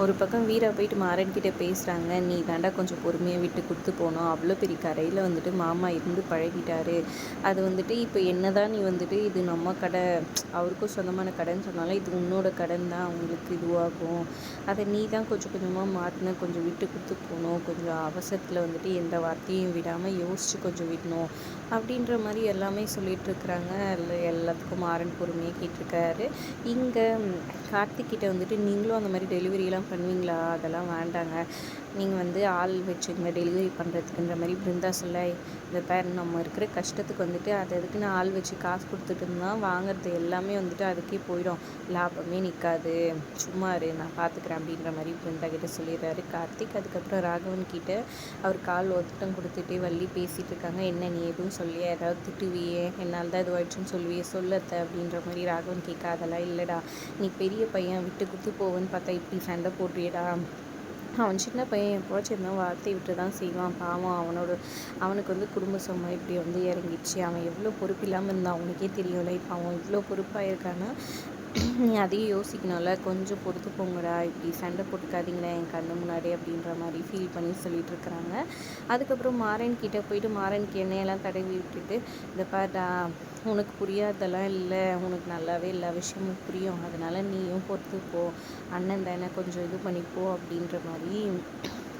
ஒரு பக்கம் வீரா போயிட்டு மாறன்கிட்ட பேசுகிறாங்க, நீ தாண்டா கொஞ்சம் பொறுமையாக விட்டு கொடுத்து போனோம், அவ்வளோ பெரிய கரையில் வந்துட்டு மாமா இருந்து பழகிட்டாரு. அது வந்துட்டு இப்போ என்ன தான் நீ வந்துட்டு இது நம்ம கடை, அவருக்கும் சொந்தமான கடைன்னு சொன்னாலும் இது உன்னோட கடன் தான் அவங்களுக்கு இதுவாகும். அதை நீ தான் கொஞ்சம் கொஞ்சமாக மாற்றின, கொஞ்சம் விட்டு கொடுத்து போகணும், கொஞ்சம் அவசரத்தில் வந்துட்டு எந்த வார்த்தையும் விடாமல் யோசித்து கொஞ்சம் விடணும் அப்படின்ற மாதிரி எல்லாமே சொல்லிகிட்டு இருக்கிறாங்க. எல்லாத்துக்கும் மாறன் பொறுமையாக கேட்டிருக்காரு. இங்கே கார்த்திக்கிட்ட வந்துட்டு நீங்களும் அந்த மாதிரி டெலிவரியெலாம் பண்ணுவீங்களா, அதெல்லாம் வேண்டாங்க, நீங்கள் வந்து ஆள் வச்சுங்க டெலிவரி பண்ணுறதுக்குன்ற மாதிரி பிருந்தா சொல்ல, இந்த பேர் நம்ம இருக்கிற கஷ்டத்துக்கு வந்துட்டு அதுக்கு நான் ஆள் வச்சு காசு கொடுத்துட்டு இருந்தால் வாங்குறது எல்லாமே வந்துட்டு அதுக்கே போயிடும், லாபமே நிற்காது, சும்மா இரு நான் பார்த்துக்கிறேன் அப்படின்ற மாதிரி பிருந்தா கிட்டே சொல்லிடுறாரு கார்த்திக். அதுக்கப்புறம் ராகவன் கிட்டே அவர் கால் ஒத்தட்டம் கொடுத்துட்டே வள்ளி பேசிகிட்டு இருக்காங்க. என்ன நீ எதுவும் சொல்லியே, ஏதாவது திட்டுவியே, என்னால் தான் இதுவாயிடுச்சுன்னு சொல்லுவியே, சொல்லத்த அப்படின்ற மாதிரி ராகவன் கேட்க, அதெல்லாம் இல்லைடா, நீ பெரிய பையன் விட்டு கொடுத்து போவேன்னு பார்த்தா இப்படி சண்டை போட்டுறியடா, அவன் சின்ன பையன் எப்போவாச்சும் இருந்தால் வார்த்தை விட்டு தான் செய்வான், பாவம் அவனுக்கு வந்து குடும்ப சுமை இப்படி வந்து இறங்கிடுச்சு, அவன் எவ்வளோ பொறுப்பு இல்லாமல் இருந்தான் அவனுக்கே தெரியும்ல, இப்போ அவன் இவ்வளோ பொறுப்பாக இருக்கான்னா நீ அதையும் யோசிக்கணும்ல, கொஞ்சம் பொறுத்து போங்கடா, இப்படி சண்டை போட்டுக்காதீங்களே என் கண்ணு முன்னாடி அப்படின்ற மாதிரி ஃபீல் பண்ணி சொல்லிட்டு இருக்கிறாங்க. அதுக்கப்புறம் மாறன் கிட்டே போயிட்டு மாறனுக்கு எண்ணெயெல்லாம் தடவி விட்டுட்டு, இந்த பாருடா உனக்கு புரியாதெல்லாம் இல்லை, உனக்கு நல்லாவே எல்லா விஷயமும் புரியும், அதனால் நீயும் பொறுத்து போ, அண்ணன் தானே கொஞ்சம் இது பண்ணிப்போ அப்படின்ற மாதிரி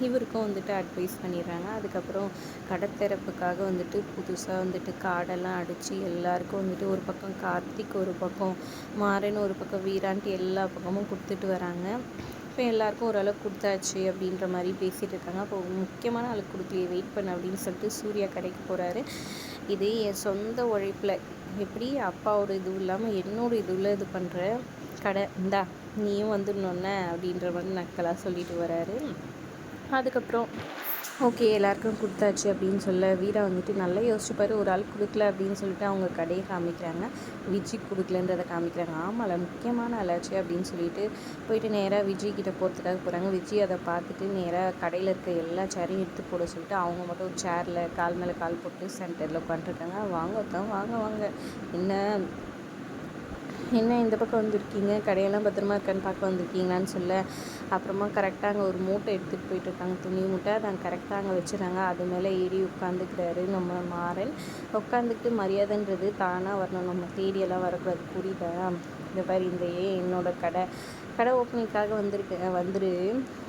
இவருக்கும் வந்துட்டு அட்வைஸ் பண்ணிடுறாங்க. அதுக்கப்புறம் கடத்திறப்புக்காக வந்துட்டு புதுசாக வந்துட்டு காடெல்லாம் அடித்து எல்லாருக்கும் வந்துட்டு ஒரு பக்கம் கார்த்திக், ஒரு பக்கம் மாறன், ஒரு பக்கம் வீரான்ட்டு எல்லா பக்கமும் கொடுத்துட்டு வராங்க. இப்போ எல்லாருக்கும் ஓரளவுக்கு கொடுத்தாச்சு அப்படின்ற மாதிரி பேசிகிட்டு இருக்காங்க. அப்போ முக்கியமான ஆளுக்கு கொடுக்கலையே, வெயிட் பண்ண அப்படின்னு சொல்லிட்டு சூர்யா கடைக்கு போகிறாரு. இதே என் சொந்த உழைப்பில் எப்படி அப்பாவோட இதுவும் இல்லாமல் என்னோட இதுவில் இது பண்ணுற கடை, இந்தா நீயும் வந்துடணுன்ன அப்படின்ற மாதிரி நக்கலாக சொல்லிட்டு வராரு. அதுக்கப்புறம் ஓகே எல்லாருக்கும் கொடுத்தாச்சு அப்படின்னு சொல்ல வீரா வந்துட்டு நல்லா யோசிச்சுப்பாரு, ஒரு ஆள் கொடுக்கல அப்படின்னு சொல்லிட்டு அவங்க கடையை காமிக்கிறாங்க, விஜய் கொடுக்கலன்றதை காமிக்கிறாங்க. ஆமாம்ல முக்கியமான ஆளாச்சு அப்படின்னு சொல்லிட்டு போயிட்டு நேராக விஜய் கிட்டே போகிறதுக்காக போகிறாங்க. விஜய் அதை பார்த்துட்டு நேராக கடையில் இருக்க எல்லா சேரையும் எடுத்து போட சொல்லிட்டு அவங்க மட்டும் ஒரு சேரில் கால் மேலே கால் போட்டு சென்டரில் உட்காந்துருக்காங்க. வாங்க தான் வாங்க வாங்க, என்ன இந்த பக்கம் வந்திருக்கீங்க, கடையெல்லாம் பத்திரமா இருக்கான்னு பார்க்க வந்திருக்கீங்களான்னு சொல்ல, அப்புறமா கரெக்டாக அங்கே ஒரு மூட்டை எடுத்துகிட்டு போயிட்டுருக்காங்க, துணி மூட்டை, அதை கரெக்டாக அங்கே வச்சுறாங்க. அது மேலே ஏறி உட்காந்துக்கிறாரு நம்ம மாறன். உட்காந்துக்கிட்டு மரியாதைன்றது தானாக வரணும், நம்ம தேடியெல்லாம் வரக்கூடாது, புரியுதா, இந்த மாதிரி இந்த என்னோட கடை ஓப்பனிங்காக வந்துரு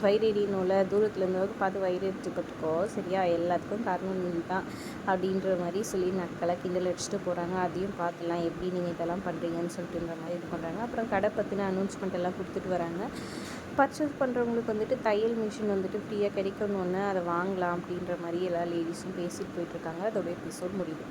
வயிறேறினோல, தூரத்தில் இருந்தவங்க பார்த்து வயிறு எடுத்துக்கிட்டுக்கோ சரியா, எல்லாத்துக்கும் காரணம் நீ தான் அப்படின்ற மாதிரி சொல்லி நக்கலாக கிண்டல் அடிச்சுட்டு போகிறாங்க. அதையும் பார்த்துலாம் எப்படி நீங்கள் இதெல்லாம் பண்ணுறீங்கன்னு சொல்லிட்டுன்ற மாதிரி இது பண்ணுறாங்க. அப்புறம் கடை பற்றின அனௌன்ஸ்மெண்ட் எல்லாம் கொடுத்துட்டு வராங்க. பர்ச்சேஸ் பண்ணுறவங்களுக்கு வந்துட்டு தையல் மிஷின் வந்துட்டு ஃப்ரீயாக கிடைக்கணுன்னு அதை வாங்கலாம் அப்படின்ற மாதிரி எல்லா லேடிஸும் பேசிட்டு போயிட்டுருக்காங்க. அதோட எபிசோட் முடியுது.